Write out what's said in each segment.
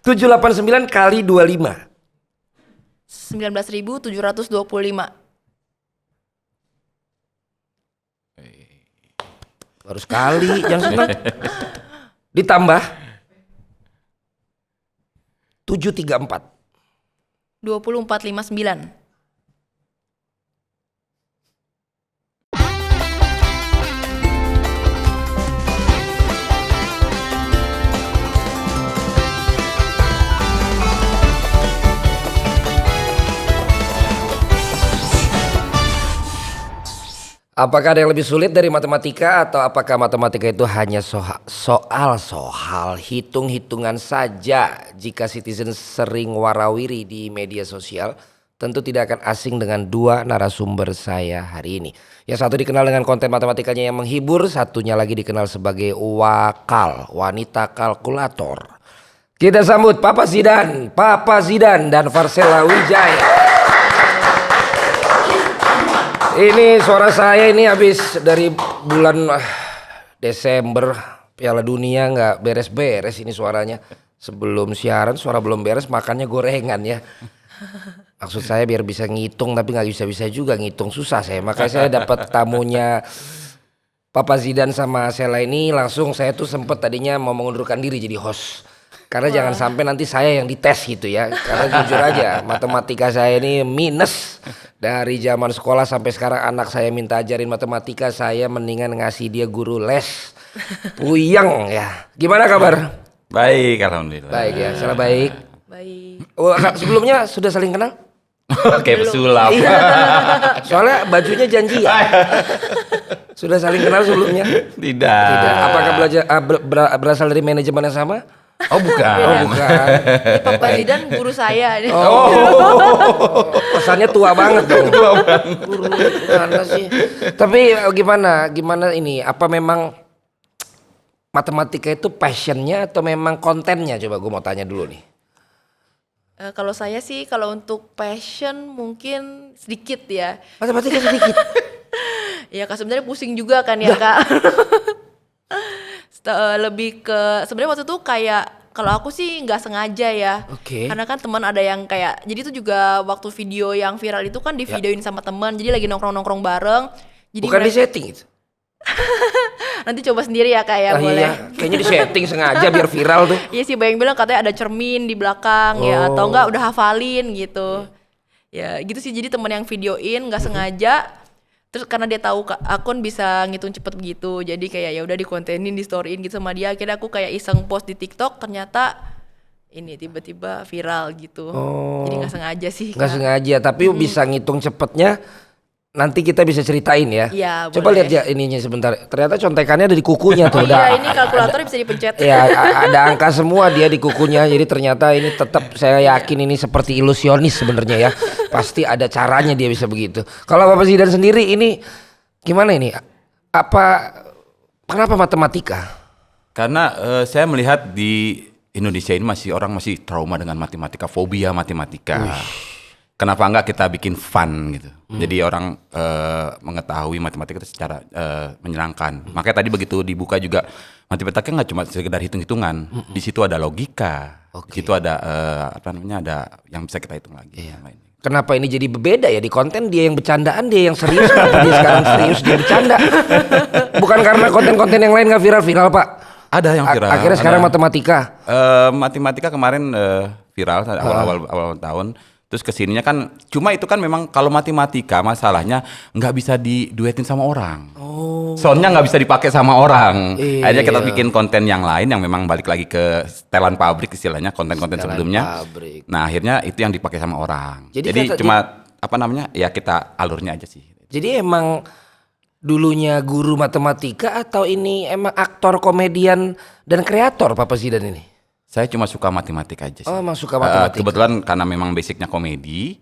789 kali 25. 19.725. Baru sekali, jangan senang. Ditambah 734. 24.59. Apakah ada yang lebih sulit dari matematika atau apakah matematika itu hanya soal hitung-hitungan saja? Jika citizen sering warawiri di media sosial, tentu tidak akan asing dengan dua narasumber saya hari ini. Yang satu dikenal dengan konten matematikanya yang menghibur, satunya lagi dikenal sebagai wanita kalkulator. Kita sambut Papa Zidan dan Farsela Wijaya. Ini suara saya ini habis dari bulan Desember Piala Dunia nggak beres-beres ini suaranya. Sebelum siaran suara belum beres, makannya gorengan ya. Maksud saya biar bisa ngitung tapi nggak bisa juga ngitung, susah saya. Makanya saya dapat tamunya Papa Zidan sama Sela ini langsung saya tuh sempet tadinya mau mengundurkan diri jadi host. Karena jangan sampai nanti saya yang dites gitu ya. Karena jujur aja matematika saya ini minus. Dari zaman sekolah sampai sekarang anak saya minta ajarin matematika, saya mendingan ngasih dia guru les. Puyeng ya. Gimana kabar? Baik, alhamdulillah. Baik ya, salah baik. Baik. Oh, sebelumnya sudah saling kenal? Kayak pesulap. Iya. Soalnya bajunya janjian. Sudah saling kenal sebelumnya? Tidak. Apakah berasal dari manajemen yang sama? Oh bukan. Oh bukan. Papa Zidan guru saya. Pesannya tua banget dong. Tua banget. Guru mana sih? Tapi gimana ini? Apa memang matematika itu passionnya atau memang kontennya? Coba gue mau tanya dulu nih. Kalau saya sih kalau untuk passion mungkin sedikit ya. Matematika sedikit. Ya Kak, sebenarnya pusing juga kan ya Kak. Lebih ke sebenarnya waktu itu kayak kalau aku sih nggak sengaja ya. Oke. Karena kan teman ada yang kayak jadi itu juga waktu video yang viral itu kan di videoin sama teman. Jadi lagi nongkrong bareng. Jadi bukan di setting itu. Nanti coba sendiri ya Kak ya, boleh. Iya, kayaknya di setting sengaja biar viral tuh. Iya sih, banyak bilang katanya ada cermin di belakang ya atau enggak udah hafalin gitu. Ya gitu sih, jadi teman yang videoin nggak sengaja. Terus karena dia tahu akun bisa ngitung cepet begitu, jadi kayak ya udah dikontenin, di storyin gitu sama dia. Akhirnya aku kayak iseng post di TikTok, ternyata ini tiba-tiba viral gitu. Jadi nggak sengaja sih. Nggak sengaja, tapi bisa ngitung cepetnya. Nanti kita bisa ceritain ya. Iya, coba boleh. lihat ya ininya sebentar. Ternyata contekannya ada di kukunya tuh. Iya, ini kalkulator bisa dipencet. Ya ada angka semua dia di kukunya. Jadi ternyata ini tetap saya yakin ini seperti ilusionis sebenarnya ya. Pasti ada caranya dia bisa begitu. Kalau Bapak Zidan sendiri ini gimana ini? Kenapa matematika? Karena saya melihat di Indonesia ini orang masih trauma dengan matematika, fobia matematika. Kenapa enggak kita bikin fun gitu. Jadi orang mengetahui matematika itu secara menyenangkan. Makanya tadi begitu dibuka juga matematika nggak cuma sekedar hitung-hitungan. Di situ ada logika. Di situ ada ada yang bisa kita hitung lagi. Yang lain. Kenapa ini jadi berbeda ya, di konten dia yang bercandaan, dia yang serius. Kenapa dia sekarang serius, dia bercanda? Bukan karena konten-konten yang lain nggak viral Pak? Ada yang viral. Akhirnya sekarang matematika. Matematika kemarin viral awal tahun. Terus kesininya kan cuma itu kan memang kalau matematika masalahnya nggak bisa diduetin sama orang. Soundnya nggak bisa dipakai sama orang. Akhirnya kita bikin konten yang lain yang memang balik lagi ke setelan pabrik istilahnya, konten-konten sebelumnya. Pabrik. Nah akhirnya itu yang dipakai sama orang. Jadi cuma ya kita alurnya aja sih. Jadi emang dulunya guru matematika atau ini emang aktor, komedian dan kreator Papa Zidan ini? Saya cuma suka matematika aja sih. Oh, emang suka matematika. Kebetulan karena memang basicnya komedi,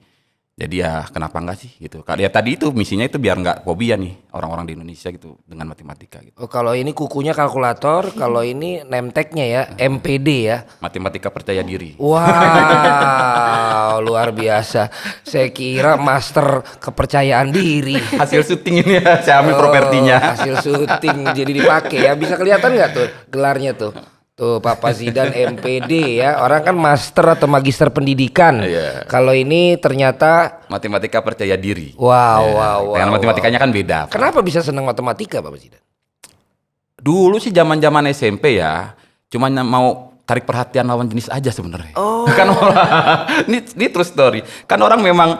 jadi ya kenapa enggak sih gitu. Ya tadi itu misinya itu biar enggak fobia nih orang-orang di Indonesia gitu dengan matematika gitu. Oh, kalau ini kukunya kalkulator, kalau ini name tag-nya ya MPD ya. Matematika percaya diri. Wow, luar biasa. Saya kira master kepercayaan diri. Hasil syuting ini ya, saya ambil propertinya. Hasil syuting jadi dipakai ya. Bisa kelihatan nggak tuh gelarnya tuh? Tuh Papa Zidan MPD ya, orang kan master atau magister pendidikan. Iya. Kalau ini ternyata Matematika percaya diri. wow. Dengan matematikanya kan beda. Kenapa bisa senang matematika Papa Zidan? Dulu sih zaman-zaman SMP ya, cuma mau tarik perhatian lawan jenis aja sebenarnya. Oh. Kan ini true story. Kan orang memang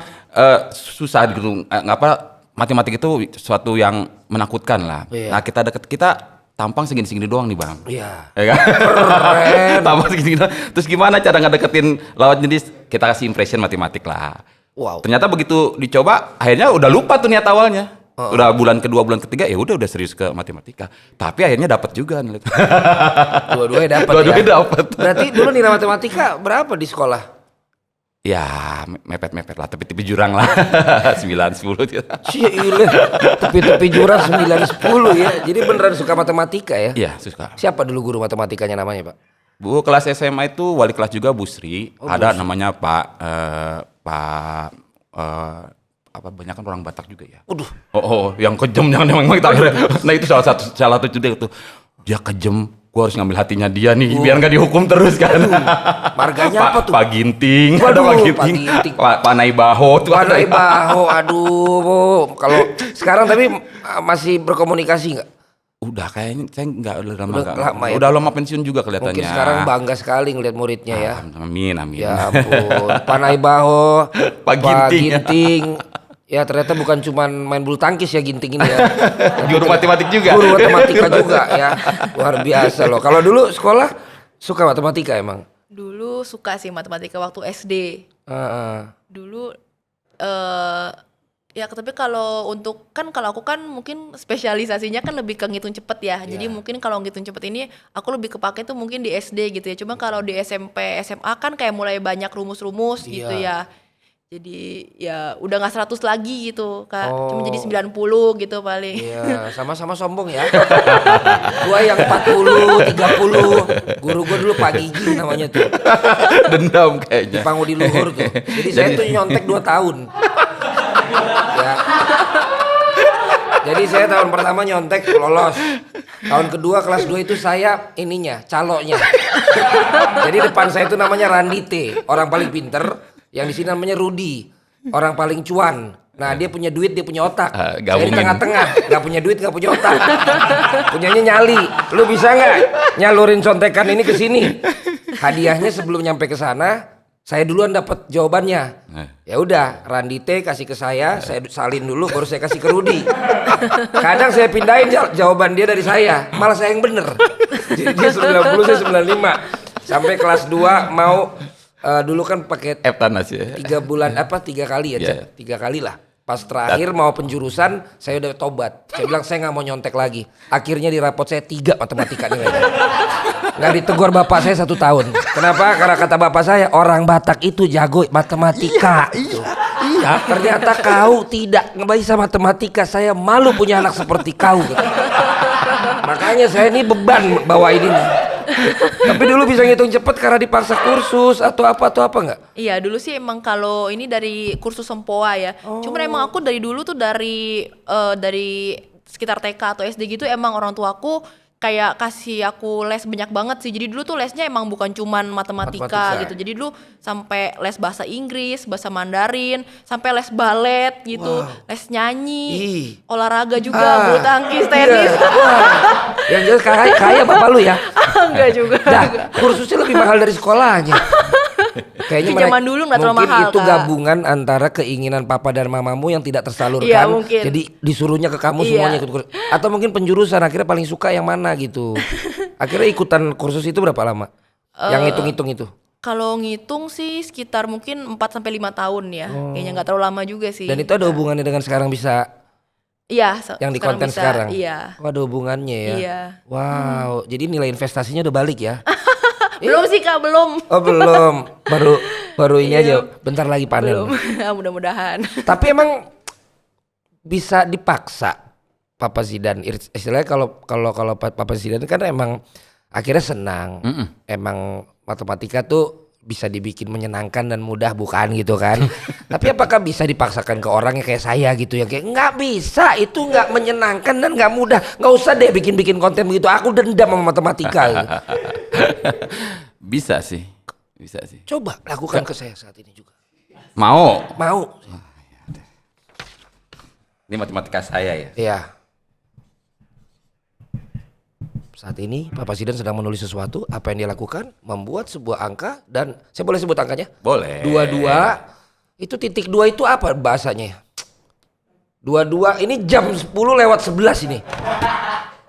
susah gitu, matematika itu sesuatu yang menakutkan lah. Iya. Nah kita tampang segini-segini doang nih Bang. Iya. Ya kan? Keren. Tampang segini doang. Terus gimana cara ngedeketin lawan jenis? Kita kasih impression matematik lah. Wow. Ternyata begitu dicoba, akhirnya udah lupa tuh niat awalnya. Udah bulan kedua, bulan ketiga ya udah serius ke matematika. Tapi akhirnya dapat juga nih. Dua-duanya dapat ya. Dua-duanya dapat. Berarti dulu nilai matematika berapa di sekolah? Ya mepet-mepet lah, tepi-tepi jurang lah. 9, 10 gitu. Cile, tepi-tepi jurang 9, 10 ya. Jadi beneran suka matematika ya? Iya, suka. Siapa dulu guru matematikanya namanya Pak? Bu kelas SMA itu wali kelas juga Bu Sri. Ada namanya Pak apa banyak kan orang Batak juga ya. Waduh. Oh, yang kejam jangan memang kita. Nah itu salah satu juga tuh. Dia kejam, gua harus ngambil hatinya dia nih biar nggak dihukum terus kan. Marganya apa tuh? Pak Ginting, Waduh, ada Pak Pak Ginting. Ginting. Pak Naibaho tuh. Pak Naibaho, aduh. Kalau sekarang tapi masih berkomunikasi nggak? Udah kayaknya saya nggak udah lama Udah nggak. lama ya? Udah lama pensiun juga kelihatannya. Mungkin sekarang bangga sekali ngeliat muridnya ya. Amin. Ya ampun, Pak Naibaho, Pak Ginting. Ya ternyata bukan cuman main bulu tangkis ya Ginting ini ya. Guru matematik juga. Guru matematika juga ya. Luar biasa loh. Kalau dulu sekolah suka matematika emang? Dulu suka sih matematika waktu SD. Dulu ya tapi kalau untuk kalau aku kan mungkin spesialisasinya kan lebih ke ngitung cepet ya. Jadi mungkin kalau ngitung cepet ini aku lebih kepake tuh mungkin di SD gitu ya. Cuma kalau di SMP, SMA kan kayak mulai banyak rumus-rumus gitu ya. Jadi ya udah gak 100 lagi gitu Kak. Cuma jadi 90 gitu paling. Iya, sama-sama sombong ya. Gua yang 40, 30. Guru gua dulu Pak Gigi namanya tuh. Dendam kayaknya. Pangudi luhur tuh. Jadi saya tuh nyontek 2 tahun. Ya. Jadi saya tahun pertama nyontek lolos. Tahun kedua kelas 2 itu saya caloknya. Jadi depan saya itu namanya Randite, orang paling pinter. Yang di sini namanya Rudi, orang paling cuan. Nah dia punya duit, dia punya otak. Saya di tengah-tengah, nggak punya duit, nggak punya otak. Punyanya nyali. Lu bisa nggak nyalurin contekan ini ke sini? Hadiahnya sebelum nyampe ke sana, saya duluan dapat jawabannya. Ya udah, Randite kasih ke saya salin dulu, baru saya kasih ke Rudi. Kadang saya pindahin jawaban dia dari saya, malah saya yang bener. Jadi dia 90, saya 95. Sampai kelas 2 mau dulu kan pakai Eptanas ya. 3 bulan 3 kali ya, 3 kali lah. Pas terakhir mau penjurusan saya udah tobat. Saya bilang saya nggak mau nyontek lagi. Akhirnya di rapot saya 3 matematika nilainya. Nggak ditegur bapak saya 1 tahun. Kenapa? Karena kata bapak saya orang Batak itu jago matematika. Iya. Ternyata kau tidak bisa matematika. Saya malu punya anak seperti kau. Gitu. Makanya saya ini beban bawa ini nih. Tapi dulu bisa ngitung cepet karena dipaksa kursus atau apa nggak? Iya dulu sih emang kalau ini dari kursus Sempoa ya. Cuman emang aku dari dulu tuh dari sekitar TK atau SD gitu emang orang tuaku kayak kasih aku les banyak banget sih. Jadi dulu tuh lesnya emang bukan cuman matematika gitu. Jadi dulu sampai les bahasa Inggris, bahasa Mandarin, sampai les balet gitu, les nyanyi, olahraga juga, bulu tangkis, tenis. Yang jelas kaya bapak lu ya. Enggak juga. Kursusnya lebih mahal dari sekolahnya. Kayaknya zaman dulu nggak terlalu mahal, itu Kak. Gabungan antara keinginan papa dan mamamu yang tidak tersalurkan. Iya, mungkin. Jadi disuruhnya ke kamu semuanya ikut kursus. Atau mungkin penjurusan akhirnya paling suka yang mana gitu. Akhirnya ikutan kursus itu berapa lama? Yang ngitung-ngitung itu. Kalau ngitung sih sekitar mungkin 4 sampai 5 tahun ya. Kayaknya nggak terlalu lama juga sih. Dan itu ada hubungannya dengan sekarang bisa Iya, yang di konten bisa, sekarang. Iya. Oh, ada hubungannya ya. Iya. Wow, jadi nilai investasinya udah balik ya. Belum sih Kak, belum. Oh, belum. Baru ini aja. Bentar lagi panen. Belum. Mudah-mudahan. Tapi emang bisa dipaksa Papa Zidan. Istilahnya kalau Papa Zidan kan emang akhirnya senang. Emang matematika tuh bisa dibikin menyenangkan dan mudah bukan gitu kan. Tapi apakah bisa dipaksakan ke orang yang kayak saya gitu yang kayak nggak bisa, itu nggak menyenangkan dan nggak mudah. Nggak usah deh bikin konten begitu. Aku dendam sama matematika. Gitu. Bisa sih. Bisa sih. Coba lakukan ke saya saat ini juga. Mau. Mau? Ini matematika saya ya. Iya. Saat ini Pak Presiden sedang menulis sesuatu. Apa yang dia lakukan? Membuat sebuah angka dan saya boleh sebut angkanya? Boleh. 22. Itu titik 2 itu apa bahasanya? 22 ini jam 10:11 ini.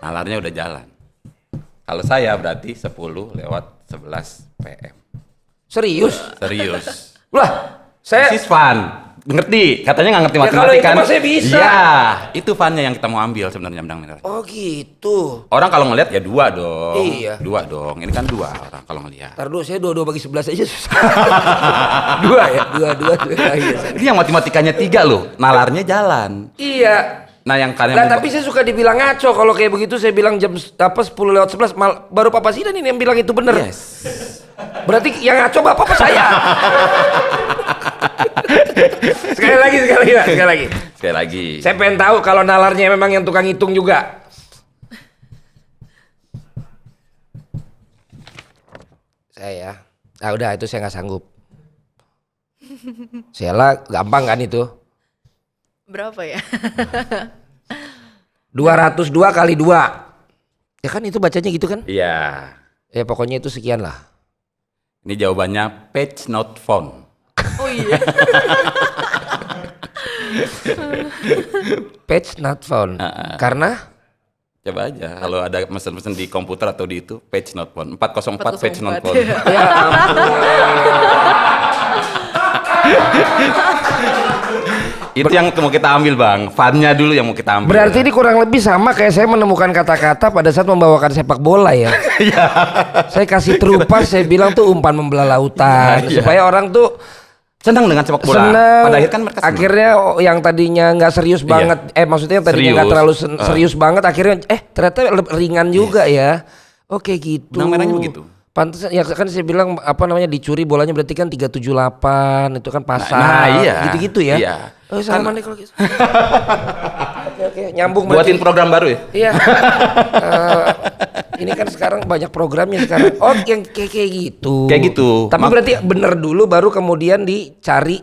Nalarnya udah jalan. Kalau saya berarti 10:11 PM. Serius? Serius. Lah, saya This is fun. Ngerti? Katanya nggak ngerti Ya, kalau matematika itu kan? mah saya bisa. Iya, itu funnya yang kita mau ambil sebenarnya benang merah. oh gitu. Orang kalau ngelihat ya 2 dong. Iya. 2 dong. Ini kan 2 orang kalau ngelihat. Ntar dulu saya 22 bagi 11 aja susah. 2 ya? 22 lagi. Ini yang matematikanya 3 loh. Nalarnya jalan. Iya. Nah, yang kalian Nah, tapi saya suka dibilang ngaco kalau kayak begitu. Saya bilang jam 10:11 baru Pak Presiden ini yang bilang itu bener. Yes. Berarti yang ngaco Bapak apa saya? sekali lagi. Sekali lagi. Saya pengen tahu kalau nalarnya memang yang tukang hitung juga. Saya. Ah udah itu saya nggak sanggup. Sheila gampang kan itu? Berapa ya? 202 kali 2. Ya kan itu bacanya gitu kan? Iya. Ya pokoknya itu sekian lah. Ini jawabannya page not found. Oh iya. Page not found. Karena Coba aja kalau ada mesen-mesen di komputer atau di itu page not found. 404 page not 404. found. ya ampun. Itu yang mau kita ambil Bang. Funnya dulu yang mau kita ambil. Berarti ini kurang lebih sama kayak saya menemukan kata-kata pada saat membawakan sepak bola ya. Saya kasih terupas, saya bilang tuh umpan membelah lautan Iya. supaya orang tuh senang dengan sepak bola. senang. Pada akhir kan mereka senang. Akhirnya yang tadinya nggak serius banget, maksudnya yang tadinya nggak Serius. terlalu serius banget, akhirnya ternyata ringan juga ya. Oke gitu. Benang merahnya begitu. Pantesan ya kan saya bilang apa namanya dicuri bolanya berarti kan 378 itu kan pasal. Nah, iya. Gitu-gitu ya. Iya. Oh sama nih kalau gitu. Oke, nyambung Buatin berarti. program baru ya? Iya. Ini kan sekarang banyak programnya sekarang. Oh, yang kayak gitu. Kayak gitu. Tapi berarti bener dulu baru kemudian dicari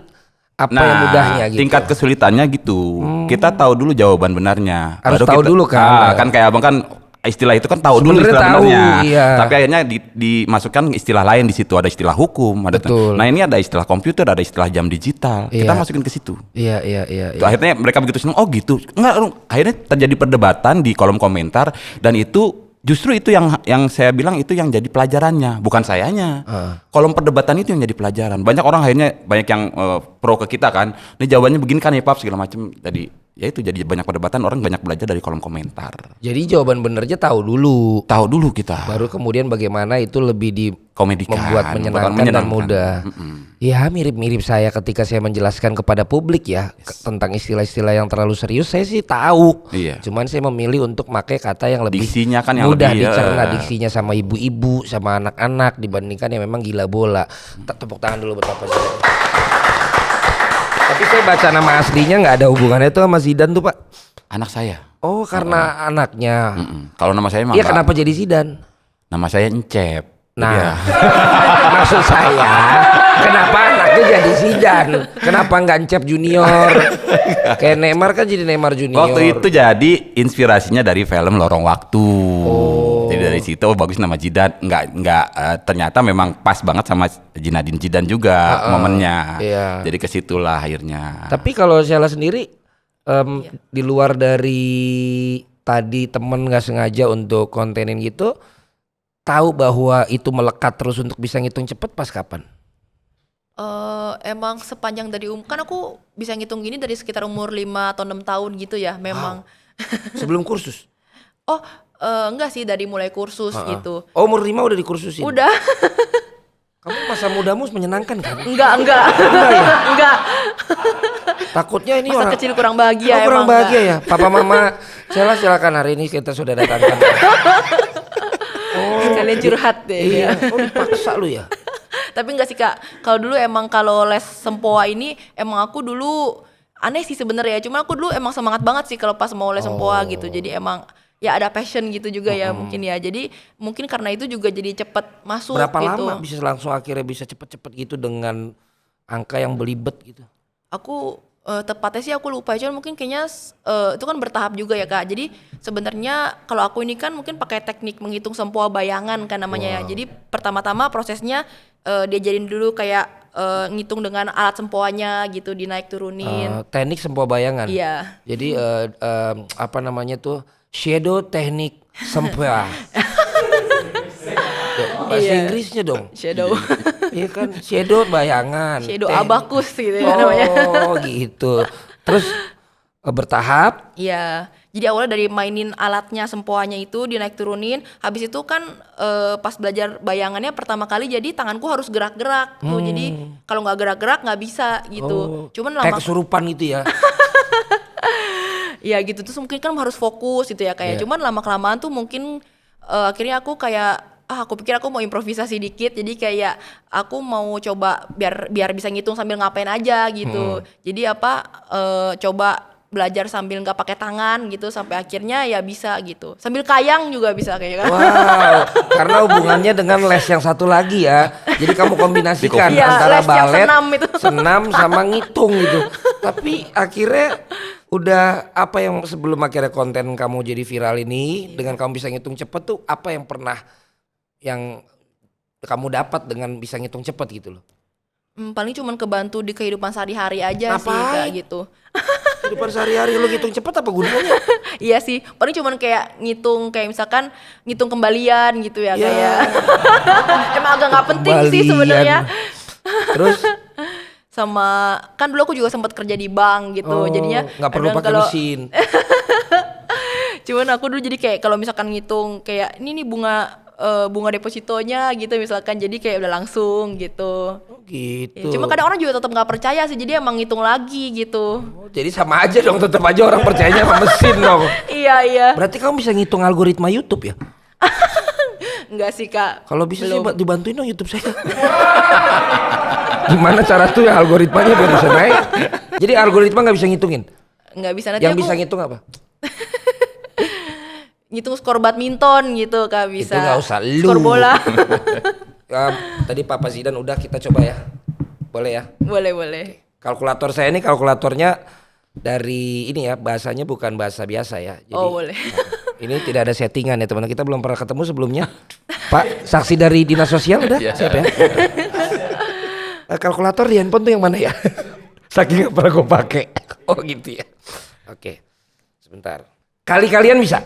apa yang mudahnya gitu. Tingkat kesulitannya gitu. Kita tahu dulu jawaban benarnya. Harus Baru tahu dulu kan. Kan kayak Abang kan istilah itu kan tahu dulu Sebenarnya istilah tahu, benarnya. iya. Tapi akhirnya dimasukkan istilah lain di situ, ada istilah hukum, ada. Betul. Nah, ini ada istilah komputer, ada istilah jam digital. Iya. Kita masukin ke situ. Iya. Tuh, akhirnya mereka begitu senang, oh gitu. Enggak, akhirnya terjadi perdebatan di kolom komentar dan itu justru itu yang saya bilang itu yang jadi pelajarannya, bukan sayanya. Kolom perdebatan itu yang jadi pelajaran. Banyak orang akhirnya banyak yang pro ke kita kan. Ini jawabannya begini kan ya Pap segala macam. Jadi ya itu jadi banyak perdebatan, orang banyak belajar dari kolom komentar. Jadi jawaban benernya tahu dulu. Tahu dulu kita. Baru kemudian bagaimana itu lebih di Komedikan, membuat menyenangkan dan mudah. Ya mirip-mirip saya ketika saya menjelaskan kepada publik ya tentang istilah-istilah yang terlalu serius saya sih tahu. Iya. Cuman saya memilih untuk pakai kata yang lebih Diksinya kan yang mudah lebih, dicerna, diksinya sama ibu-ibu sama anak-anak dibandingkan yang memang gila bola. Tepuk tangan dulu buat Bapak Zidane. Tapi saya baca nama aslinya nggak ada hubungannya tuh sama Zidane tuh Pak. Anak saya. Oh karena anaknya. Kalau nama saya mah Iya enggak. kenapa jadi Zidane? Nama saya Encep. Nah, maksud saya, kenapa anaknya jadi Zidane? Kenapa nggak Encep Junior? Kayak Neymar kan jadi Neymar Junior. Waktu itu jadi inspirasinya dari film Lorong Waktu. Jadi dari situ bagus nama Zidane. Nggak ternyata memang pas banget sama Zinedine Zidane juga momennya. Iya. Jadi kesitulah akhirnya. Tapi kalau Sheila sendiri, di luar dari tadi temen nggak sengaja untuk kontenin gitu, tahu bahwa itu melekat terus untuk bisa ngitung cepet pas kapan? Emang sepanjang dari kan aku bisa ngitung gini dari sekitar umur 5 atau 6 tahun gitu ya memang. Sebelum kursus? Oh enggak sih dari mulai kursus gitu. Oh umur 5 udah dikursusin? Udah. Kamu masa mudamu menyenangkan kan? Enggak. ya? Enggak. Takutnya ini Masa orang kecil kurang bahagia kurang emang bahagia ya. Papa mama Sheila silakan hari ini kita sudah datangkan. Sekalian curhat deh. Iya, oh dipaksa lu ya. Tapi enggak sih Kak. Kalau dulu emang kalau les sempoa ini emang aku dulu aneh sih sebenarnya. Cuma aku dulu emang semangat banget sih kalau pas mau les sempoa gitu. Jadi emang ya ada passion gitu juga ya mungkin ya. Jadi mungkin karena itu juga jadi cepet masuk Berapa gitu. lama bisa langsung akhirnya bisa cepet-cepet gitu dengan angka yang belibet gitu? Aku tepatnya sih aku lupa, cuman mungkin kayaknya itu kan bertahap juga ya Kak. Jadi sebenarnya kalau aku ini kan mungkin pakai teknik menghitung sempoa bayangan kan namanya ya. Jadi pertama-tama prosesnya diajarin dulu kayak ngitung dengan alat sempoanya gitu, dinaik turunin. Teknik sempoa bayangan. Iya. Jadi apa namanya tuh shadow teknik sempoa. Bahasa Iya. Inggrisnya dong. Shadow. Iya kan shadow bayangan. Shadow Teknik. abakus gitu ya namanya. Oh gitu. Terus bertahap. Iya. Jadi awalnya dari mainin alatnya sempoanya itu dinaik turunin. Habis itu kan pas belajar bayangannya pertama kali jadi tanganku harus gerak-gerak tuh. Jadi kalau nggak gerak-gerak nggak bisa gitu. Cuman Kayak lama kesurupan gitu ya. ya gitu terus mungkin kan harus fokus gitu ya kayak. Iya. Cuman lama-kelamaan tuh mungkin akhirnya aku kayak aku pikir aku mau improvisasi dikit. Jadi kayak aku mau coba biar bisa ngitung sambil ngapain aja gitu. Jadi coba belajar sambil nggak pakai tangan gitu sampai akhirnya ya bisa gitu. Sambil kayang juga bisa kayak kan. Wow, karena hubungannya dengan les yang satu lagi ya. Jadi kamu kombinasikan Iya, antara les yang balet, senam itu. senam sama ngitung gitu. Tapi akhirnya udah apa yang sebelum akhirnya konten kamu jadi viral ini dengan kamu bisa ngitung cepet tuh apa yang pernah yang kamu dapat dengan bisa ngitung cepet gitu loh? Paling cuman kebantu di kehidupan sehari-hari aja sih Ngapain? kayak gitu. Kehidupan sehari-hari lu ngitung cepet apa gunanya? Iya sih, paling cuman kayak ngitung kayak misalkan ngitung kembalian gitu ya Ya. kayak. Emang agak nggak penting sih Kembalian. sebenarnya. Terus Sama kan dulu aku juga sempat kerja di bank gitu, jadinya nggak perlu kadang pakai kalau- mesin. Cuman aku dulu jadi kayak kalau misalkan ngitung kayak ini nih bunga depositonya gitu misalkan jadi kayak udah langsung gitu. Oh, gitu. Ya, cuma kadang orang juga tetap nggak percaya sih jadi emang ngitung lagi gitu. Oh, jadi sama aja dong, tetap aja orang percayanya sama mesin dong. Iya. Berarti kamu bisa ngitung algoritma YouTube ya? Enggak sih Kak. Kalau bisa sih Belum. dibantuin dong YouTube saya. Gimana cara tuh ya algoritmanya biar bisa naik? Jadi algoritma nggak bisa ngitungin. Nggak bisa nanti Yang aku bisa ngitung apa? ngitung skor badminton gitu Kak bisa. Itu nggak usah lu. Skor bola. Ya, tadi Papa Zidan udah kita coba ya. Boleh ya? Boleh. Kalkulator saya ini kalkulatornya dari ini ya, bahasanya bukan bahasa biasa ya. Jadi, Oh boleh. ini tidak ada settingan ya teman-teman. Kita belum pernah ketemu sebelumnya. Pak, saksi dari dinas sosial udah Iya. siap ya? Kalkulator di handphone tuh yang mana ya? Saking gak pernah gue pakai. Oh gitu ya. Oke, sebentar. Kali-kalian bisa?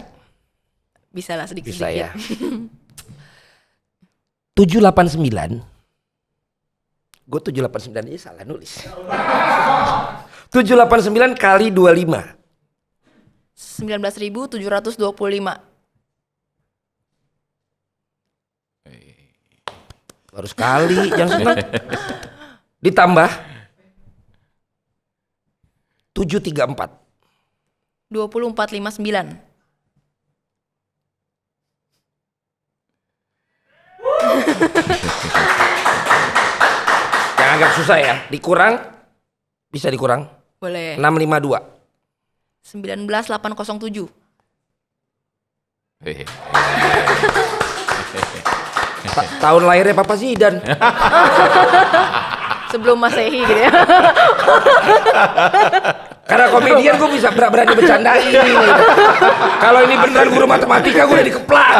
Bisa lah sedikit. Bisa ya. 789. Gue 789 aja salah nulis. 789 kali 25. 19.725. Baru sekali, yang senang. Ditambah 734. 2459. Yang agak susah ya. Dikurang, bisa dikurang. Boleh. 652. 19807. Hehe. Tahun lahirnya Papa Zidan. Sebelum Masehi gitu ya. Karena komedian gue bisa berani bercandain. Kalau ini beneran guru matematika gue udah dikeplak.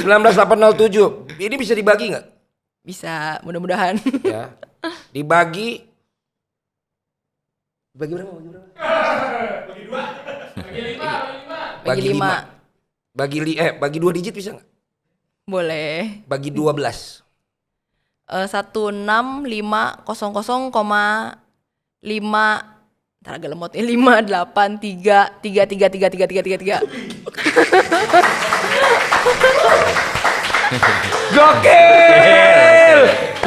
19807. Ini bisa dibagi nggak? Bisa, mudah-mudahan. Ya. Dibagi berapa? Bagi 5. Bagi 2 digit bisa nggak? Boleh. Bagi 12. 16500,5. Ntar agak lemot ya. 583333333. Gokil!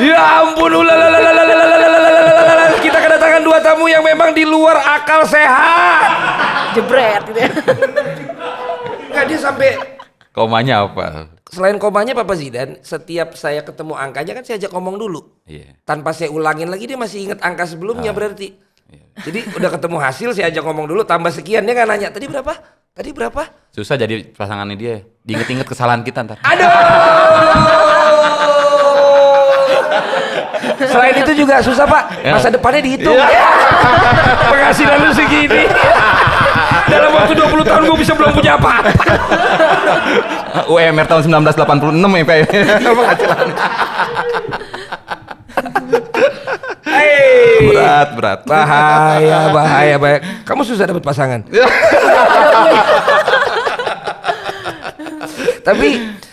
Ya ampun, kita kedatangan 2 tamu yang memang di luar akal sehat. Jebret gitu ya. Nggak, dia sampai Komanya apa? selain komanya Papa Zidan, setiap saya ketemu angkanya kan saya ajak ngomong dulu. Iya. Tanpa saya ulangin lagi dia masih ingat angka sebelumnya berarti. Jadi udah ketemu hasil saya ajak ngomong dulu tambah sekian, dia nggak nanya tadi berapa? Tadi berapa? Susah jadi pasangannya dia. Diinget-inget kesalahan kita ntar. Selain itu juga susah Pak, masa depannya dihitung. Penghasilan lu segini. Dalam waktu 20 tahun gue bisa belum punya apa-apa. UMR tahun 1986 ya Pak. Penghasilan. Berat. Bahaya. Kamu susah dapat pasangan. Tapi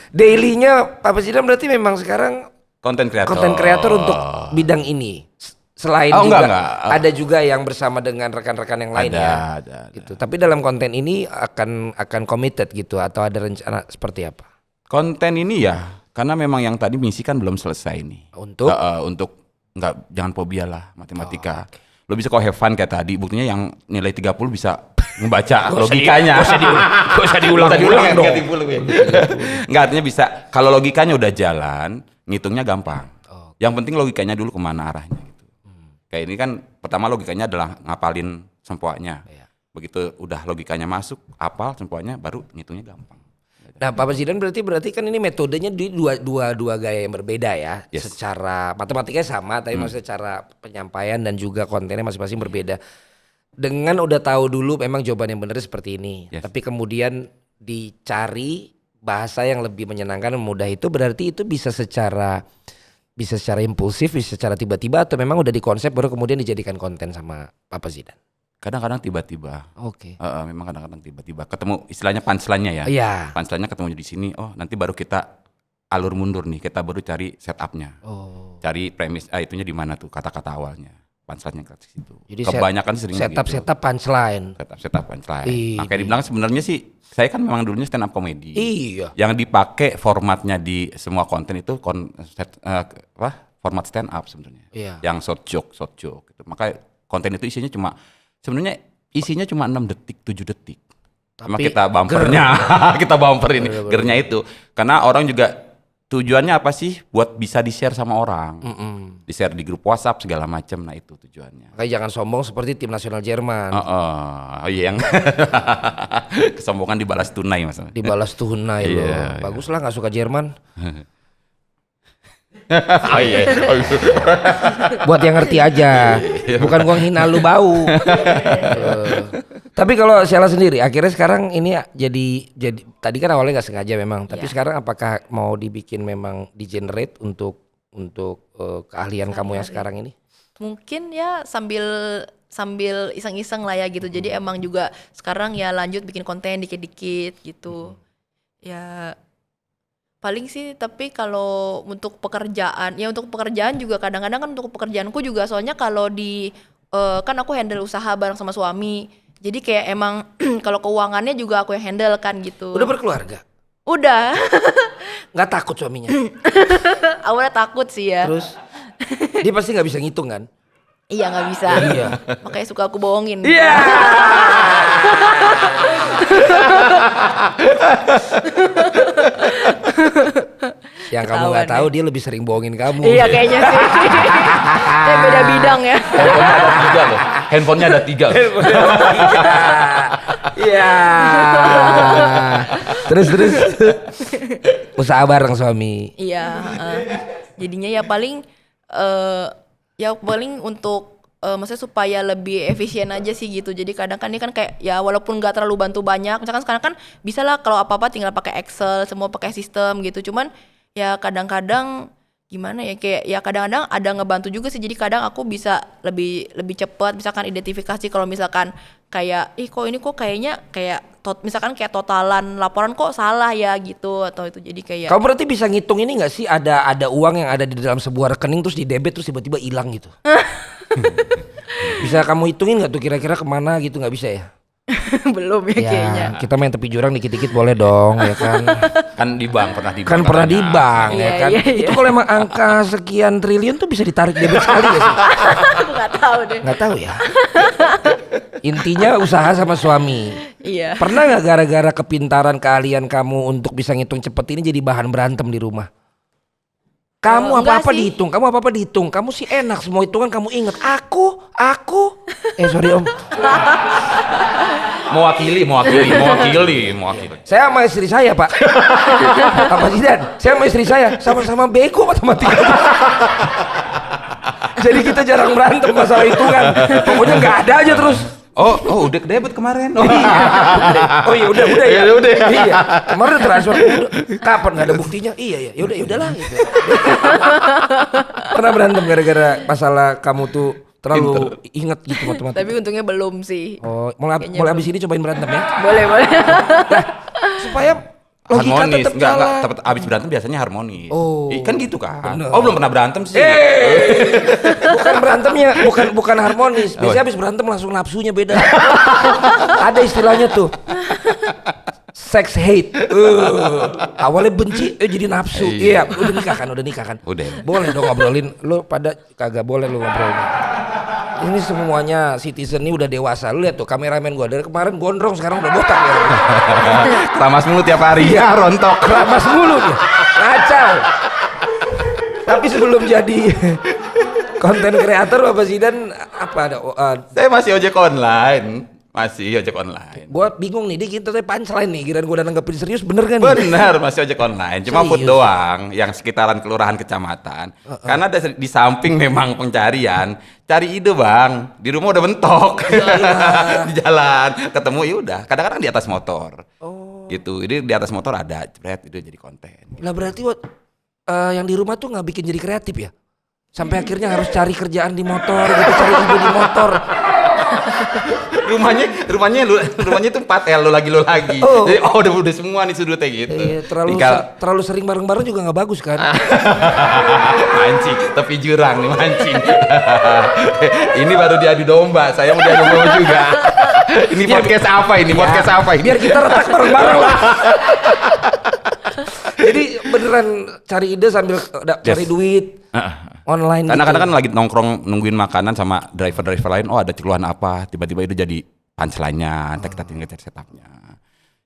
dailynya Pak Presiden berarti memang sekarang Konten kreator untuk bidang ini. Selain juga enggak. ada juga yang bersama dengan rekan-rekan yang lain Ada. gitu. Tapi dalam konten ini akan committed gitu atau ada rencana seperti apa? Konten ini ya, karena memang yang tadi misi kan belum selesai nih. Untuk Jangan fobia lah matematika. Lo bisa kok have fun kayak tadi, buktinya yang nilai 30 bisa ngebaca logikanya. Gak usah diulang dong. Enggak, artinya bisa. Kalau logikanya udah jalan, ngitungnya gampang. Yang penting logikanya dulu kemana arahnya gitu. Kayak ini kan pertama logikanya adalah ngapalin sempoanya. Begitu udah logikanya masuk, apal sempoanya, baru ngitungnya gampang. Nah, Pak Presiden berarti kan ini metodenya di dua gaya yang berbeda ya. Yes. Secara matematikanya sama, tapi maksudnya cara penyampaian dan juga kontennya masing-masing berbeda. Dengan udah tahu dulu memang jawaban yang benar seperti ini, tapi kemudian dicari bahasa yang lebih menyenangkan dan mudah, itu berarti itu bisa secara impulsif, bisa secara tiba-tiba, atau memang udah dikonsep baru kemudian dijadikan konten sama Pak Presiden. Kadang-kadang tiba-tiba. Oke. Memang kadang-kadang tiba-tiba ketemu istilahnya punchline-nya ya. Iya. Punchline-nya ketemu di sini. Oh, nanti baru kita alur mundur nih. Kita baru cari setup-nya. Cari premis itunya di mana tuh kata-kata awalnya. Punchline-nya ke situ. Jadi kebanyakan sering setup punchline. Setup punchline. Makanya dibilang sebenarnya sih saya kan memang dulunya stand up comedy. Iya. Yang dipakai formatnya di semua konten itu format stand up sebenarnya. Iya. Yang short joke gitu. Makanya konten itu isinya cuma 6 detik, 7 detik. Cuma kita bumpernya, kita bumperin gernya itu. Karena orang juga tujuannya apa sih? Buat bisa di-share sama orang. Di-share di grup WhatsApp segala macam. Nah, itu tujuannya. Makanya jangan sombong seperti tim nasional Jerman. Yang kesombongan dibalas tunai maksudnya. Dibalas tunai loh. Bagus lah, nggak suka Jerman. Buat yang ngerti aja, bukan gua hina lu bau. Tapi kalau Sheila sendiri, akhirnya sekarang ini jadi tadi kan awalnya nggak sengaja memang, tapi sekarang apakah mau dibikin memang di-generate untuk keahlian kamu yang sekarang ini? Mungkin ya sambil iseng-iseng lah ya gitu. Jadi emang juga sekarang ya lanjut bikin konten dikit-dikit gitu. Ya paling sih, tapi kalau untuk pekerjaan juga kadang-kadang kan untuk pekerjaanku juga, soalnya kalau kan aku handle usaha bareng sama suami. Jadi kayak emang kalau keuangannya juga aku yang handle kan gitu. Udah berkeluarga? Udah. Nggak takut suaminya? Awalnya takut sih ya. Terus dia pasti nggak bisa ngitung kan? Iya, nggak bisa. Iya. Makanya suka aku bohongin. Iya. Yang kamu nggak tahu dia lebih sering bohongin kamu. Iya kayaknya sih. Kayak beda bidang ya. Handphonenya ada 3 loh. Iya. Terus usaha bareng suami. Iya. Jadinya ya paling untuk maksudnya supaya lebih efisien aja sih gitu. Jadi kadang kan ini kan kayak ya walaupun nggak terlalu bantu banyak. Misalkan sekarang kan bisa lah kalau apa-apa tinggal pakai Excel, semua pakai sistem gitu. Cuman ya kadang-kadang gimana ya, kayak ya kadang-kadang ada ngebantu juga sih. Jadi kadang aku bisa lebih cepat misalkan identifikasi kalau misalkan kayak kok ini kok kayaknya kayak misalkan kayak totalan laporan kok salah ya gitu, atau itu jadi kayak. Kamu berarti bisa ngitung ini nggak sih, ada uang yang ada di dalam sebuah rekening terus di debit terus tiba-tiba hilang gitu? Bisa kamu hitungin nggak tuh kira-kira kemana gitu? Nggak bisa ya? Belum ya kayaknya. Kita main tepi jurang dikit-dikit boleh dong ya kan? Kan di bank, pernah di bank. Kan pernah di bank ya kan? Iya. Itu kalau emang angka sekian triliun tuh bisa ditarik debit sekali ya sih? Aku nggak tahu deh. Nggak tahu ya. Intinya usaha sama suami. Iya. Pernah nggak gara-gara kepintaran keahlian kamu untuk bisa ngitung cepet ini jadi bahan berantem di rumah? Kamu Enggak apa-apa sih. dihitung, kamu apa-apa dihitung. Kamu sih enak, semua hitungan kamu inget. Aku. Sorry om. Mewakili. Saya sama istri saya pak. Apa sih Dan? Saya sama istri saya sama-sama bego matematika. Jadi kita jarang berantem masalah hitungan. Pokoknya nggak ada aja terus. Oh udah debit kemarin. Oh iya udah ya. Ya udah. Iya. Kemarin transfer. Udah. Kapan nggak ada buktinya? Iya ya. Yaudahlah. Gitu. Pernah berantem gara-gara masalah kamu tuh terlalu inget gitu matematika. Tapi untungnya belum sih. Oh, mulai abis ini cobain berantem ya. Boleh. Supaya logika Harmonis, tetap enggak, jalan. tapi abis berantem biasanya harmonis. Oh. Kan gitu kan. Bener. Oh belum pernah berantem sih. Bukan berantemnya, bukan harmonis. Biasanya habis berantem langsung nafsunya beda. Ada istilahnya tuh. Sex hate. Awalnya benci, jadi nafsu. Iya, udah nikah kan. Udah. Boleh dong ngobrolin. Lu pada kagak boleh lu ngobrolin. Ini semuanya citizen ini udah dewasa. Lu lihat tuh kameramen gua dari kemarin gondrong sekarang udah botak ya. Keramas mulu tiap hari. Ya rontok. Keramas mulu dia. Kacau. Tapi sebelum jadi konten kreator Bapak Zidan apa ada Saya masih ojek online. gua bingung nih, dia kita teh punchline nih, kirain gua udah nanggepin serius bener kan nih? Benar, masih ojek online. Cuma food Serius? doang yang sekitaran kelurahan kecamatan. Karena ada di samping memang pencarian, cari ide bang. Di rumah udah bentok, di jalan ketemu ya udah. Kadang-kadang di atas motor. Gitu. Ini di atas motor ada, jebret itu jadi konten. Lah berarti yang di rumah tuh nggak bikin jadi kreatif ya? Sampai akhirnya harus cari kerjaan di motor gitu, cari ide di motor. rumahnya itu 4L lo lagi. Oh. Jadi udah semua nih sudutnya gitu. Terlalu sering bareng-bareng juga nggak bagus kan? Mancing, tepi jurang nih mancing. Ini baru diadu domba, saya mau diadu domba juga. Ini podcast apa ini? Podcast apa ini? Biar kita retak bareng-bareng lah. Jadi beneran cari ide sambil cari duit online. Karena gitu. kadang kan lagi nongkrong nungguin makanan sama driver lain, ada keluhan apa, tiba-tiba itu jadi punchline-nya, kita tinggal cari setupnya.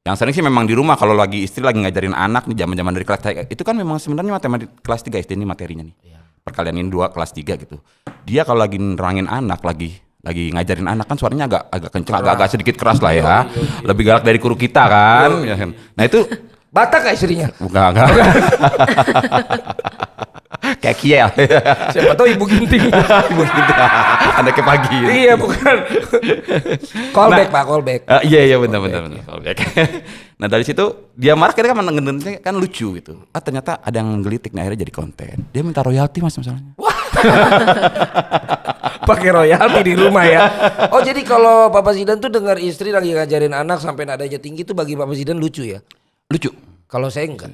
Yang sering sih memang di rumah kalau lagi istri lagi ngajarin anak nih zaman-zaman dari kelas 3, itu kan memang sebenarnya matematika kelas 3 SD ini materinya nih. Perkalian ini 2 kelas 3 gitu. Dia kalau lagi nerangin anak lagi ngajarin anak kan suaranya agak kenceng, agak sedikit keras lah ya. Lebih galak dari guru kita kan. Nah itu Batak gak istrinya? enggak. Kayak Kiel. Siapa tahu ibu ginting. Ibu kita anaknya pagi. Iya bukan. Callback pak, callback. Iya benar. Callback. Nah dari situ dia marah, kita kan lucu gitu. Ternyata ada yang menggelitik, nah akhirnya jadi konten. Dia minta royalti mas masalahnya. Pakai royalti di rumah ya. Oh jadi kalau Papa Zidan tuh dengar istri lagi ngajarin anak sampai nadanya tinggi tuh bagi Papa Zidan lucu ya? Lucu. Kalau saya enggak.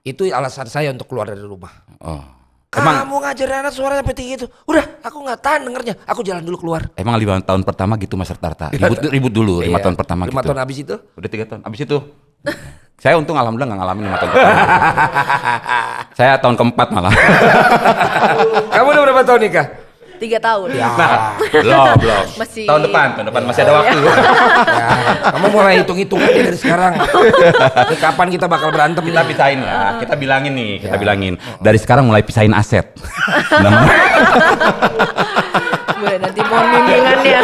Itu alasan saya untuk keluar dari rumah. Oh. Kamu ngajarin anak suara sampai tinggi itu. Udah, aku nggak tahan dengernya. Aku jalan dulu keluar. Emang 5 tahun pertama gitu mas rata-rata. Ribut dulu 5 tahun pertama 5 gitu. tahun habis itu? Udah 3 tahun. Abis itu saya untung alhamdulillah nggak ngalamin 5 tahun pertama. Saya tahun keempat malah. Kamu udah berapa tahun nikah? 3 tahun. Nah, belum. Masih- Tahun depan masih ada waktu. Ya, kamu mulai hitung-hitung aja dari sekarang. Ini kapan kita bakal berantem Kita nih? pisahin ya, kita bilangin. Dari sekarang mulai pisahin aset. Namanya. Boleh nanti mohon bimbingannya.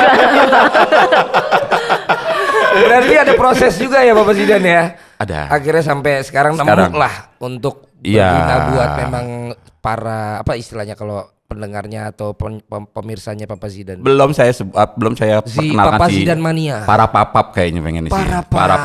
Berarti ada proses juga ya Bapak Zidan ya? Ada. Akhirnya sampai sekarang Sekarang. nemu lah untuk Iya. berguna buat memang para apa istilahnya kalau pendengarnya atau pemirsanya Papa Zidan. Belum saya Si perkenalkan Papa si Zidan mania. para papap kayaknya pengen sih. Para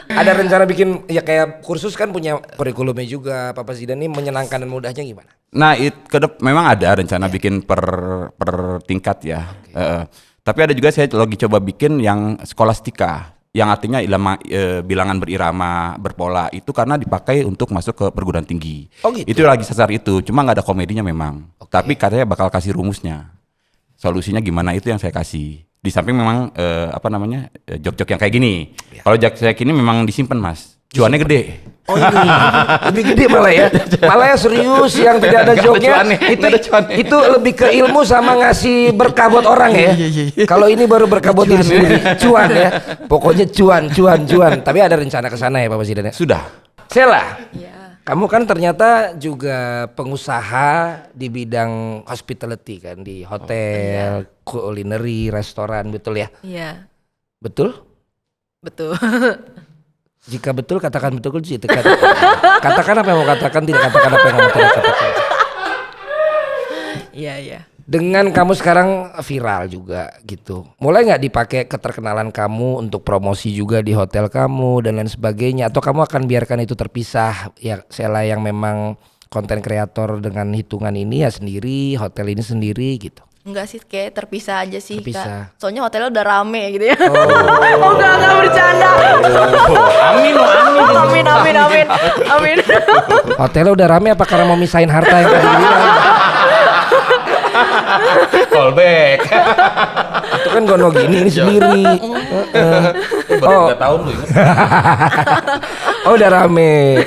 Ada rencana bikin ya kayak kursus kan punya kurikulumnya juga. Papa Zidan ini menyenangkan dan mudahnya gimana? Nah, memang ada rencana bikin per tingkat ya. Tapi ada juga saya lagi coba bikin yang skolastika, yang artinya bilangan berirama, berpola itu karena dipakai untuk masuk ke perguruan tinggi. Oh gitu? Itu lagi sasar itu, cuma nggak ada komedinya memang. Tapi katanya bakal kasih rumusnya, solusinya gimana itu yang saya kasih. Di samping memang jok-jok yang kayak gini. Kalau jok kayak gini memang disimpan mas. Cuannya gede. Oh ini lebih gede malah ya. Malah ya serius yang tidak ada Nggak ada joknya. cuannya, nggak ada cuannya. Itu lebih ke ilmu sama ngasih berkah buat orang ya. Kalau ini baru berkah buat diri sendiri. Cuan ya. Pokoknya cuan. Tapi ada rencana ke sana ya Pak Presiden ya. Sudah. Sela. Iya. Kamu kan ternyata juga pengusaha di bidang hospitality kan, di hotel, culinary, restoran, betul ya? Iya, Betul? betul. Jika betul katakan betul, katakan apa yang mau katakan, tidak katakan apa yang kamu tidak katakan. Iya, iya. Dengan kamu sekarang viral juga gitu, mulai nggak dipakai keterkenalan kamu untuk promosi juga di hotel kamu dan lain sebagainya, atau kamu akan biarkan itu terpisah ya? Sela yang memang konten kreator dengan hitungan ini ya sendiri, hotel ini sendiri gitu. Enggak sih, kayak terpisah aja sih, Terpisah. Kak. Soalnya hotelnya udah rame gitu ya. Oh, enggak bercanda. Amin. Amin. Hotelnya udah rame apa karena mau misahin harta yang tadi bilang? Callback. Itu kan gono gini ini sendiri. Baru 3 tahun lu ingat. Oh udah rame.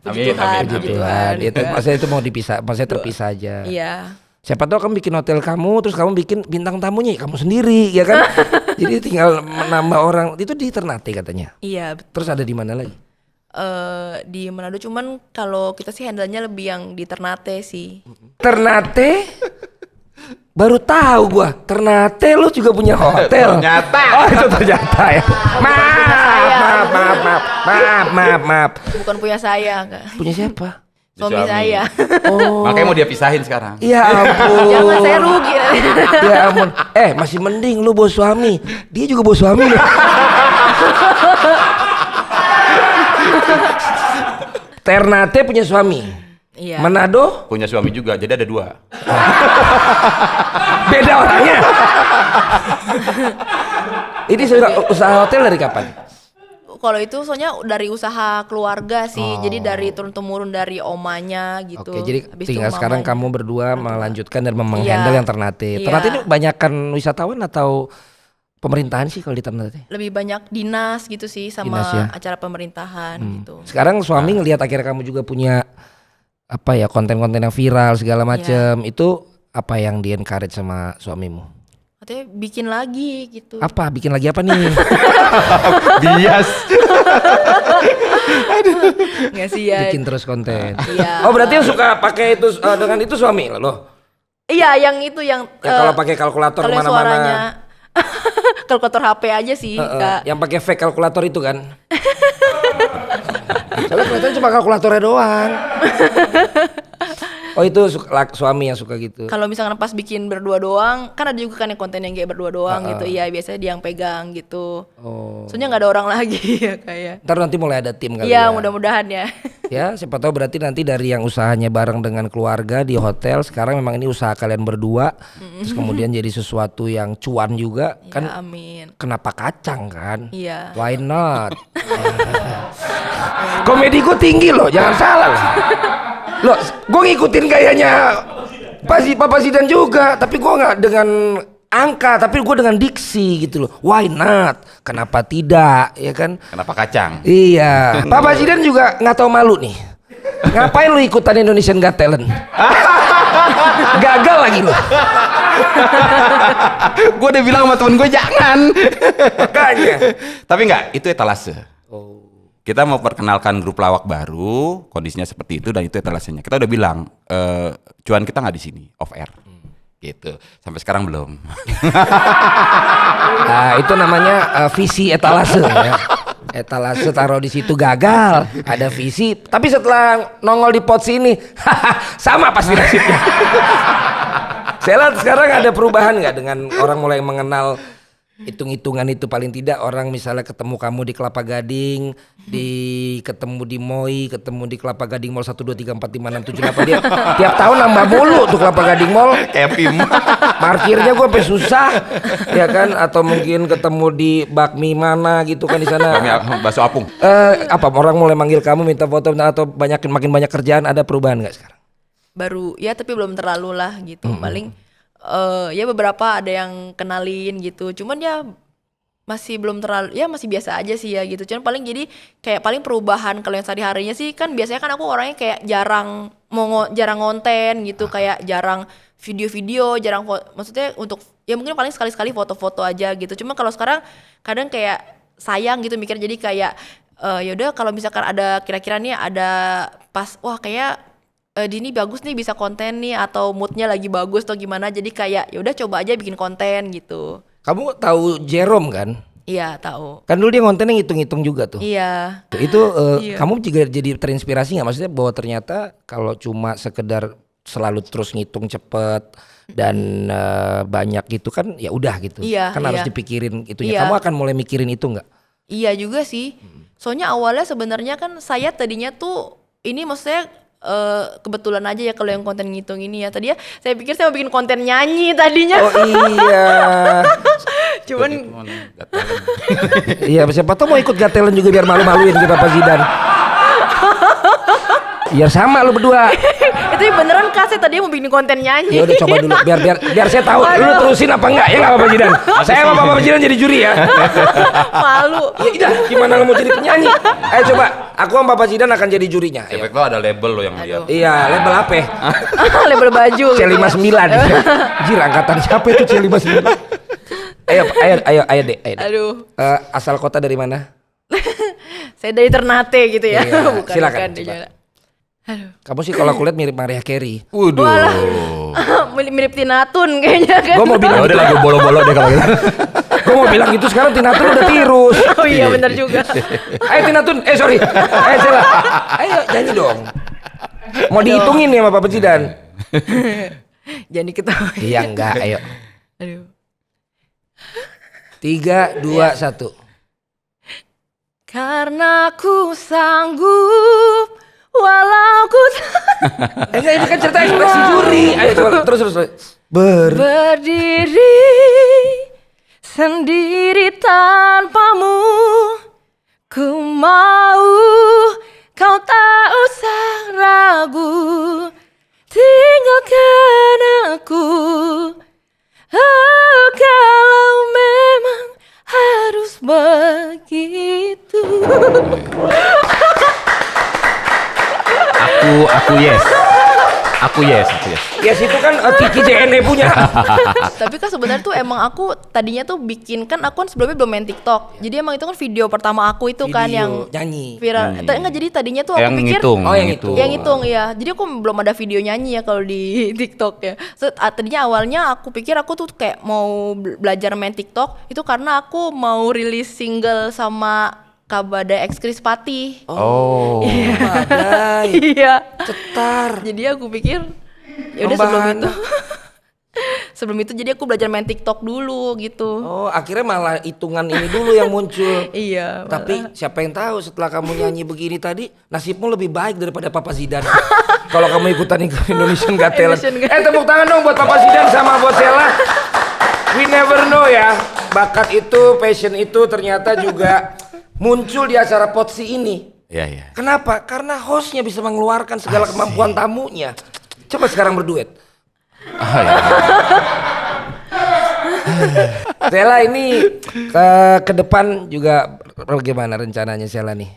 Puji Tuhan, puji Tuhan. Itu maksudnya itu mau dipisah, maksudnya terpisah aja. Iya. Siapa tahu kamu bikin hotel kamu, terus kamu bikin bintang tamunya kamu sendiri, ya kan? Jadi tinggal menambah orang. Itu di Ternate katanya. Iya, Terus ada di mana lagi? di Manado, cuman kalau kita sih handle-nya lebih yang di Ternate sih. Ternate? Baru tahu gua. Ternate lu juga punya hotel. Ternyata. Oh itu ternyata ya. Maaf. Bukan punya saya, Kak. Punya siapa? Suami saya. Oh. Makanya mau dia pisahin sekarang. Ya ampun. Jangan, saya rugi. Ya ampun. Masih mending lu bos suami. Dia juga bos suami loh. Ternate punya suami. Iya. Manado Punya suami juga, jadi ada 2. beda orangnya. Ini usaha hotel dari kapan? Kalau itu soalnya dari usaha keluarga sih. Jadi dari turun-temurun dari omanya gitu. Oke, jadi Habis itu tinggal sekarang mamanya. kamu berdua melanjutkan dan menghandle Iya. yang Ternate. Iya. Ternate ini banyakkan wisatawan atau pemerintahan sih kalau di Ternate? Lebih banyak dinas gitu sih sama Dinas ya? acara pemerintahan gitu. Sekarang suami ngelihat akhirnya kamu juga punya apa ya konten-konten yang viral segala macem. Itu apa yang di encourage sama suamimu? Katanya bikin lagi gitu. Apa bikin lagi apa nih? Bias. Nggak sih ya. Bikin terus konten. Iya. Oh berarti yang suka pakai itu dengan itu suami loh. Iya, yang itu yang Ya, kalau pakai kalkulator kalau yang kemana-mana. suaranya kalkulator HP aja sih, Kak. Yang pakai fake kalkulator itu kan. Soalnya kelihatan cuma kalkulatornya doang. Oh itu suami yang suka gitu. Kalau misalkan pas bikin berdua doang, kan ada juga kan yang konten yang kayak berdua doang gitu. Iya, biasanya dia yang pegang gitu. Oh. Soalnya nggak ada orang lagi ya kayak. Ntar nanti mulai ada tim kali Iya, ya. mudah-mudahan ya. Ya siapa tahu berarti nanti dari yang usahanya bareng dengan keluarga di hotel, sekarang memang ini usaha kalian berdua. Terus kemudian jadi sesuatu yang cuan juga kan. Ya, amin. Kenapa kacang kan? Iya. Why not? Komediku tinggi loh, jangan salah loh. Loh, gue ngikutin gayanya Pak Presiden juga, tapi gue nggak dengan angka, tapi gue dengan diksi gitu loh. Why not? Kenapa tidak? Ya kan? Kenapa kacang? Iya. Pak Presiden juga nggak tahu malu nih. Ngapain lu ikutan Indonesian Got Talent? Gagal lagi lu. Gue udah bilang sama temen gue jangan. Makanya. Tapi enggak, itu etalase. Kita mau perkenalkan grup lawak baru, kondisinya seperti itu dan itu etalasenya. Kita udah bilang, cuan kita nggak di sini, off air. Gitu. Sampai sekarang belum. Nah, itu namanya visi etalase ya. Etalase taruh di situ gagal, ada visi, tapi setelah nongol di pot sini, sama pasti nasibnya. Saya lihat sekarang ada perubahan nggak dengan orang mulai mengenal hitung-hitungan itu, paling tidak orang misalnya ketemu kamu di Kelapa Gading, ketemu di Moi, ketemu di Kelapa Gading Mall 1 2 3 4 5 6 7 8 dia tiap tahun nambah mulu tuh Kelapa Gading Mall. Kayak PIM. Parkirnya gue sampai susah, ya kan? Atau mungkin ketemu di bakmi mana gitu kan di sana. Kami bakso apung. Apa orang mulai manggil kamu minta foto atau makin banyak kerjaan, ada perubahan nggak sekarang? Baru ya, tapi belum terlalu lah gitu. Paling ya beberapa ada yang kenalin gitu. Cuman ya masih belum terlalu, ya masih biasa aja sih ya gitu. Cuman paling jadi kayak paling perubahan kalau yang sehari-harinya sih kan biasanya kan aku orangnya kayak jarang jarang ngonten gitu, kayak jarang video-video, jarang maksudnya untuk ya mungkin paling sekali-sekali foto-foto aja gitu. Cuma kalau sekarang kadang kayak sayang gitu mikir, jadi kayak ya udah kalau misalkan ada kira-kira nih ada pas wah kayak Dini bagus nih bisa konten nih atau moodnya lagi bagus atau gimana, jadi kayak ya udah coba aja bikin konten gitu. Kamu tahu Jerome kan? Iya tahu. Kan dulu dia kontennya ngitung-ngitung juga tuh. Iya. Itu Iya. kamu juga jadi terinspirasi nggak? Maksudnya bahwa ternyata kalau cuma sekedar selalu terus ngitung cepet dan banyak gitu kan ya udah gitu. Iya, Kan harus iya. dipikirin itunya. Iya. Kamu akan mulai mikirin itu nggak? Iya juga sih. Soalnya awalnya sebenarnya kan saya tadinya tuh ini maksudnya kebetulan aja ya kalau yang konten ngitung ini ya. Tadinya saya pikir saya mau bikin konten nyanyi tadinya. Oh iya. Cuman Iya siapa tahu mau ikut gatelan juga biar malu-maluin ke Papa Zidan. Biar sama lu berdua. itu beneran Kak, saya tadinya mau bikin konten nyanyi. Ya udah coba dulu biar saya tahu lu terusin apa enggak ya enggak Papa Zidan. Saya sama Papa Zidan jadi juri ya. Malu. Ya udah gimana lu mau jadi penyanyi? Ayo coba aku sama Papa Zidan akan jadi jurinya. Ayo. efek lo ada label lo yang lihat. Iya, label apa? Ya? Label baju. C59. Jir angkatan siapa itu C59? Ayo deh. Aduh. Asal kota dari mana? Saya dari Ternate gitu ya. Iya, Bukan, silakan, bukan, coba. dia. Aduh. Kamu sih kalau aku lihat mirip Mariah Carey. Waduh. Walah. Mirip Tina Tun kayaknya kan. Gue mau bilang Ya udah lagi bolo-bolo deh kalau gitu. Gue mau bilang gitu sekarang Tina Tun udah tirus. Oh iya benar juga. Ayo Tina Tun, sorry. Ayo Sela. Ayo nyanyi dong. Mau dihitungin ya sama Papa Zidan. Jangan diketahui. Iya enggak, ayo. Aduh. 3, 2, 1. Karena ku sanggup walau ku Enggak, ini kan cerita ekspresi juri. Ayo coba terus. berdiri sendiri tanpamu, ku mau kau tak usah ragu, tinggalkan aku. Oh, kalau memang harus begitu. Aku yes. Yes itu kan Kiki JNE punya. Tapi kan sebenarnya tuh emang aku tadinya tuh bikin, kan aku kan sebelumnya belum main TikTok. Jadi emang itu kan video pertama aku itu kan yang nyanyi. viral. Enggak, jadi tadinya tuh aku Yang pikir ngitung. Oh, yang ngitung. yang hitung ya. Jadi aku belum ada video nyanyi ya kalau di TikTok ya. So, tadinya awalnya aku pikir aku tuh kayak mau belajar main TikTok itu karena aku mau rilis single sama Kabada X Krispati. Oh. Badai. Iya. Cetar. Jadi aku pikir ya udah sebelum Tambahan. itu. Sebelum itu jadi aku belajar main TikTok dulu gitu. Oh, akhirnya malah hitungan ini dulu yang muncul. Iya. Tapi siapa yang tahu setelah kamu nyanyi begini tadi nasibmu lebih baik daripada Papa Zidan. Kalau kamu ikutan Indonesian Got Talent. Indonesian Got- Tepuk tangan dong buat Papa Zidan sama buat Sela. We never know ya. Bakat itu, passion itu ternyata juga muncul di acara Potsi ini. Iya. Kenapa? Karena hostnya bisa mengeluarkan segala kemampuan tamunya. Coba sekarang berduet. Sela ini ke depan juga bagaimana rencananya Sela nih?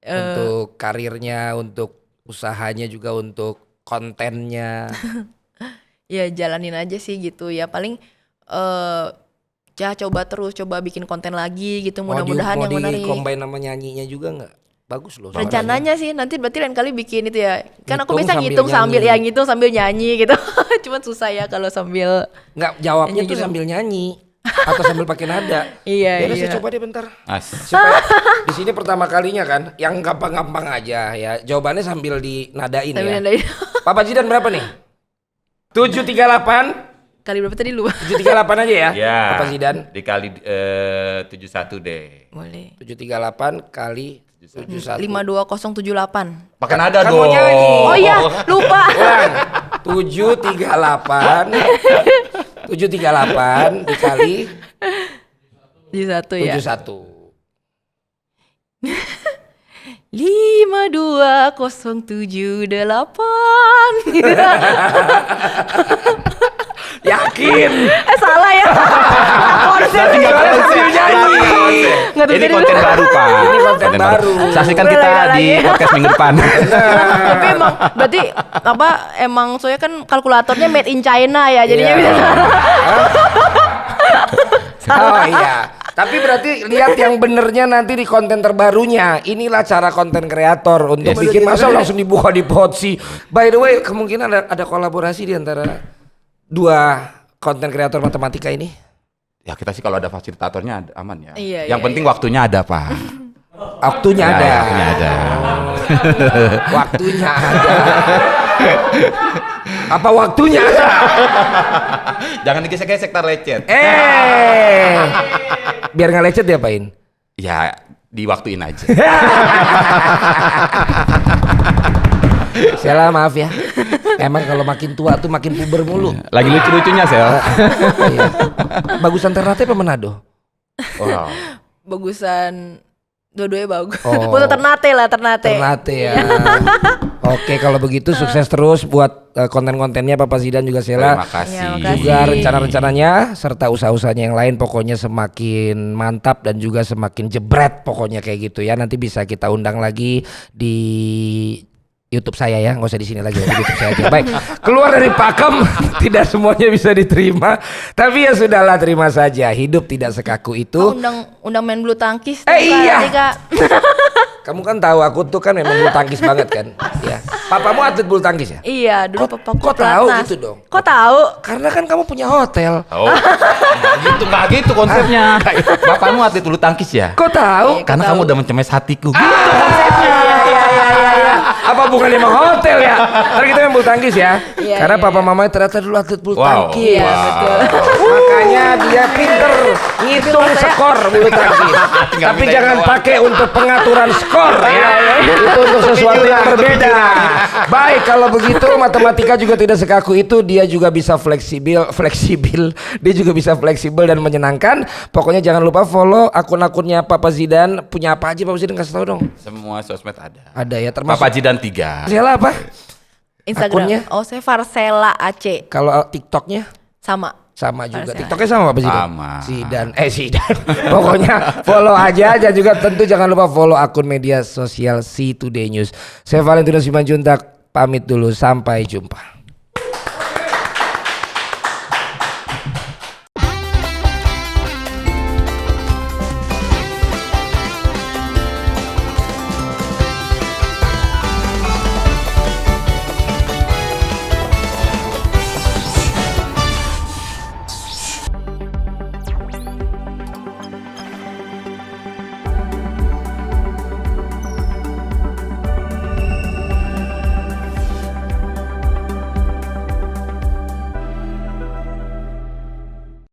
Untuk karirnya, untuk usahanya juga, untuk kontennya. Ya jalanin aja sih gitu ya, paling ya coba bikin konten lagi gitu, mudah-mudahan yang mau menarik. di-combine sama nyanyinya juga nggak? Bagus loh. Rencananya sih nanti berarti lain kali bikin itu ya. Kan aku Ngitung bisa sambil ngitung sambil nyanyi. ya ngitung sambil nyanyi gitu. Cuman susah ya kalau sambil Nggak, jawabnya Nyanyi tuh gitu. sambil nyanyi atau sambil pakai nada. Iya, Yaudah, iya. saya coba deh bentar. Asik. Supaya di sini pertama kalinya kan, yang gampang-gampang aja ya. Jawabannya sambil dinadain sambil ya. nandain. Papa Zidan berapa nih? 738. Kali berapa tadi lu? 738 aja ya. Ya. Papa Zidan. Dikali 71 deh. Boleh. 738 kali 71. 52078. Pakai nada Kan dong. mau nyanyi. Oh iya, lupa. Ulang. 738 738 dikali Di satu ya. 71. 52078. Yakin. Salah ya. Konsep. Nggak konsep. Nggak tahu Ini jadi konten dulu. baru Pak. Ini konten baru. Saksikan Udah kita lagi. di podcast minggu depan. Tapi emang berarti apa emang soalnya kan kalkulatornya made in China ya jadinya Iya. bisa Oh iya. Tapi berarti lihat yang benernya nanti di konten terbarunya. Inilah cara konten kreator untuk Yes. bikin masa langsung dibuka di Potsi. By the way, kemungkinan ada kolaborasi di antara dua konten kreator matematika ini. Ya kita sih kalau ada fasilitatornya aman ya. Iya, Yang iya, penting waktunya ada Pak. Waktunya Ya, ada. waktunya ada. Waktunya ada. Apa waktunya ada? Jangan digesek-gesek tar lecet. Biar nggak lecet diapain? Ya diwaktuin aja. Sela maaf ya. Emang kalau makin tua tuh makin puber mulu. Lagi lucu-lucunya Sel. Iya. Bagusan Ternate apa Manado? Wow. bagusan dua-duanya bagus. Oh. Butuh Ternate lah Ternate. Ternate ya. Oke, kalau begitu sukses terus buat konten-kontennya Papa Zidan juga Sela. Terima kasih. Ya, makasih. Juga rencana-rencananya serta usaha-usahanya yang lain pokoknya semakin mantap dan juga semakin jebret pokoknya kayak gitu ya. Nanti bisa kita undang lagi di YouTube saya ya, nggak usah di sini lagi, di YouTube saya aja. Baik, keluar dari pakem tidak semuanya bisa diterima, tapi ya sudahlah terima saja. Hidup tidak sekaku itu. Undang main bulu tangkis. tuh, Kak, Iya. nanti, Kak. Kamu kan tahu aku tuh kan memang bulu tangkis banget kan, ya. Papamu atlet bulu tangkis ya? Iya, dulu Kok- papaku kok tahu pelatnas. gitu dong? Kok tahu? Karena kan kamu punya hotel. Oh, nggak gitu konsepnya. Bapakmu atlet bulu tangkis ya? Kok tahu? Karena kamu udah mencemes hatiku. Apa bukan emang hotel ya? Ntar kita main bulu tangkis ya. Iya, Karena iya, papa mama ternyata dulu atlet bulu Wow. tangkis. Iya, betul. Makanya dia pinter ngitung skor bulu tangkis. Tinggal Tapi minta jangan doang. pakai untuk pengaturan skor ya. Itu untuk sesuatu yang berbeda. Baik, kalau begitu matematika juga tidak sekaku itu. Dia juga bisa fleksibel. Dia juga bisa fleksibel dan menyenangkan. Pokoknya jangan lupa follow akun-akunnya Papa Zidan. Punya apa aja Papa Zidan, kasih tahu dong. Semua sosmed ada. Ada ya, termasuk Papa Jidan 3. Sela apa? Instagram. Akunnya? Oh, saya Farsela AC. Kalau TikToknya Sama. sama juga. Farsela. TikToknya sama apa Zidan? Sama. Zidan. Pokoknya follow aja dan juga tentu jangan lupa follow akun media sosial Si Today News. Saya Valentino Simanjuntak pamit dulu, sampai jumpa.